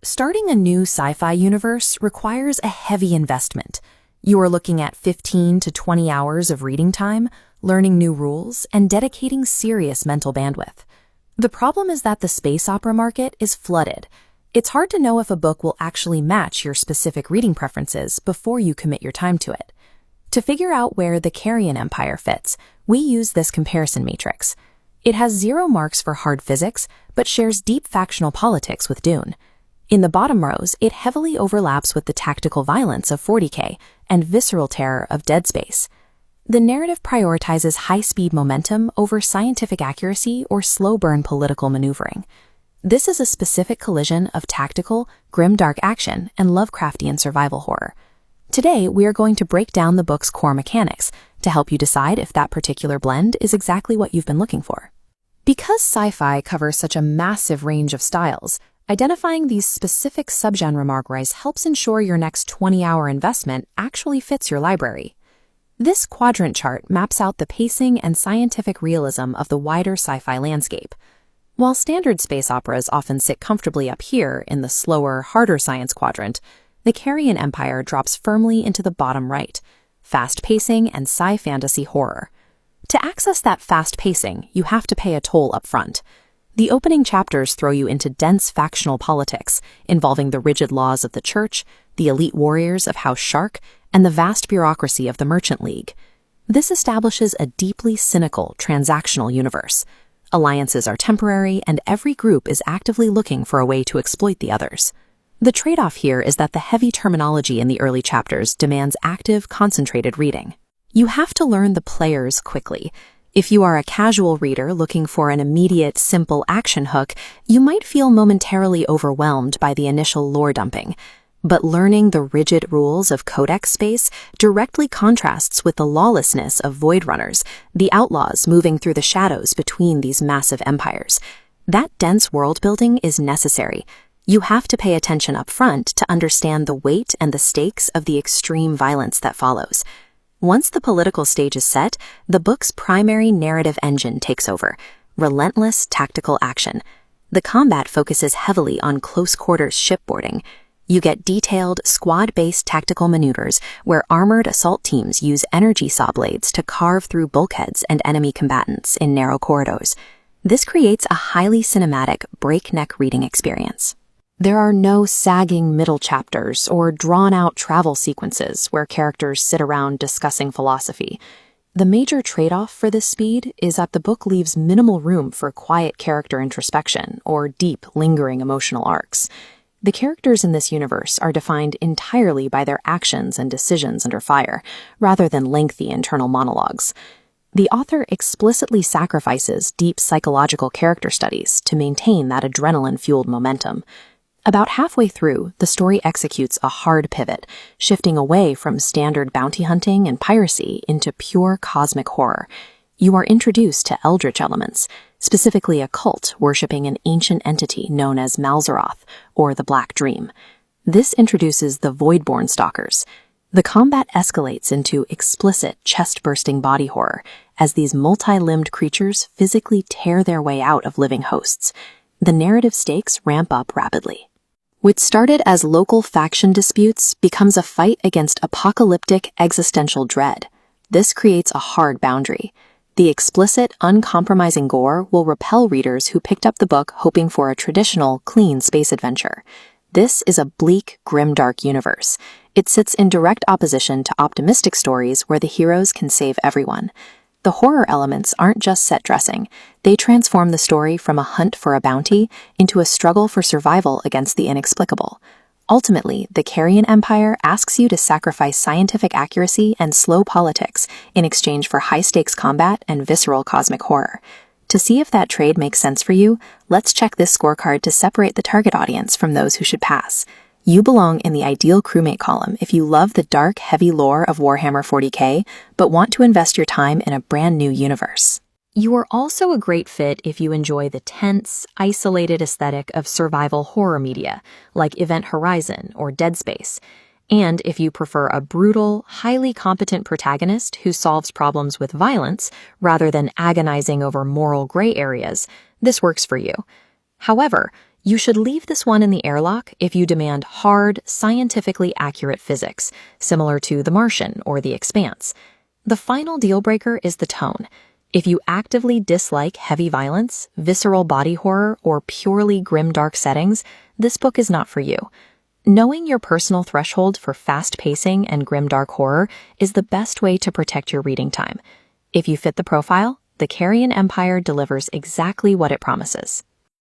Starting a new sci-fi universe requires a heavy investment. You are looking at 15 to 20 hours of reading time, learning new rules, and dedicating serious mental bandwidth. The problem is that the space opera market is flooded. It's hard to know if a book will actually match your specific reading preferences before you commit your time to it. To figure out where the CARRION Empire fits, we use this comparison matrix. It has 0 marks for hard physics, but shares deep factional politics with Dune. In the bottom rows, it heavily overlaps with the tactical violence of 40K and visceral terror of Dead Space. The narrative prioritizes high-speed momentum over scientific accuracy or slow-burn political maneuvering. This is a specific collision of tactical, grim-dark action and Lovecraftian survival horror. Today, we are going to break down the book's core mechanics to help you decide if that particular blend is exactly what you've been looking for. Because sci-fi covers such a massive range of styles, identifying these specific subgenre markers helps ensure your next 20-hour investment actually fits your library. This quadrant chart maps out the pacing and scientific realism of the wider sci-fi landscape. While standard space operas often sit comfortably up here in the slower, harder science quadrant, the CARRION Empire drops firmly into the bottom right, fast pacing and sci-fantasy horror. To access that fast pacing, you have to pay a toll up front. The opening chapters throw you into dense factional politics involving the rigid laws of the Church, the elite warriors of House Shark, and the vast bureaucracy of the Merchant League. This establishes a deeply cynical, transactional universe. Alliances are temporary, and every group is actively looking for a way to exploit the others. The trade-off here is that the heavy terminology in the early chapters demands active, concentrated reading. You have to learn the players quickly. If you are a casual reader looking for an immediate, simple action hook, you might feel momentarily overwhelmed by the initial lore dumping. But learning the rigid rules of codex space directly contrasts with the lawlessness of Void Runners, the outlaws moving through the shadows between these massive empires. That dense world building is necessary. You have to pay attention up front to understand the weight and the stakes of the extreme violence that follows. Once the political stage is set, the book's primary narrative engine takes over: relentless tactical action. The combat focuses heavily on close-quarters shipboarding. You get detailed, squad-based tactical maneuvers where armored assault teams use energy saw blades to carve through bulkheads and enemy combatants in narrow corridors. This creates a highly cinematic, breakneck reading experience. There are no sagging middle chapters or drawn-out travel sequences where characters sit around discussing philosophy. The major trade-off for this speed is that the book leaves minimal room for quiet character introspection or deep, lingering emotional arcs. The characters in this universe are defined entirely by their actions and decisions under fire, rather than lengthy internal monologues. The author explicitly sacrifices deep psychological character studies to maintain that adrenaline-fueled momentum. About halfway through, the story executes a hard pivot, shifting away from standard bounty hunting and piracy into pure cosmic horror. You are introduced to eldritch elements, specifically a cult worshipping an ancient entity known as Malzeroth, or the Black Dream. This introduces the Voidborn Stalkers. The combat escalates into explicit, chest-bursting body horror as these multi-limbed creatures physically tear their way out of living hosts. The narrative stakes ramp up rapidly. What started as local faction disputes becomes a fight against apocalyptic existential dread. This creates a hard boundary. The explicit, uncompromising gore will repel readers who picked up the book hoping for a traditional, clean space adventure. This is a bleak, grimdark universe. It sits in direct opposition to optimistic stories where the heroes can save everyone. The horror elements aren't just set dressing. They transform the story from a hunt for a bounty into a struggle for survival against the inexplicable. Ultimately, the CARRION Empire asks you to sacrifice scientific accuracy and slow politics in exchange for high-stakes combat and visceral cosmic horror. To see if that trade makes sense for you, let's check this scorecard to separate the target audience from those who should pass. You belong in the ideal crewmate column if you love the dark, heavy lore of Warhammer 40K, but want to invest your time in a brand new universe. You are also a great fit if you enjoy the tense, isolated aesthetic of survival horror media, like Event Horizon or Dead Space. And if you prefer a brutal, highly competent protagonist who solves problems with violence rather than agonizing over moral gray areas, this works for you. However, You should leave this one in the airlock if you demand hard, scientifically accurate physics, similar to The Martian or The Expanse. The final deal breaker is the tone. If you actively dislike heavy violence, visceral body horror, or purely grimdark settings, this book is not for you. Knowing your personal threshold for fast pacing and grimdark horror is the best way to protect your reading time. If you fit the profile, the Carrion Empire delivers exactly what it promises.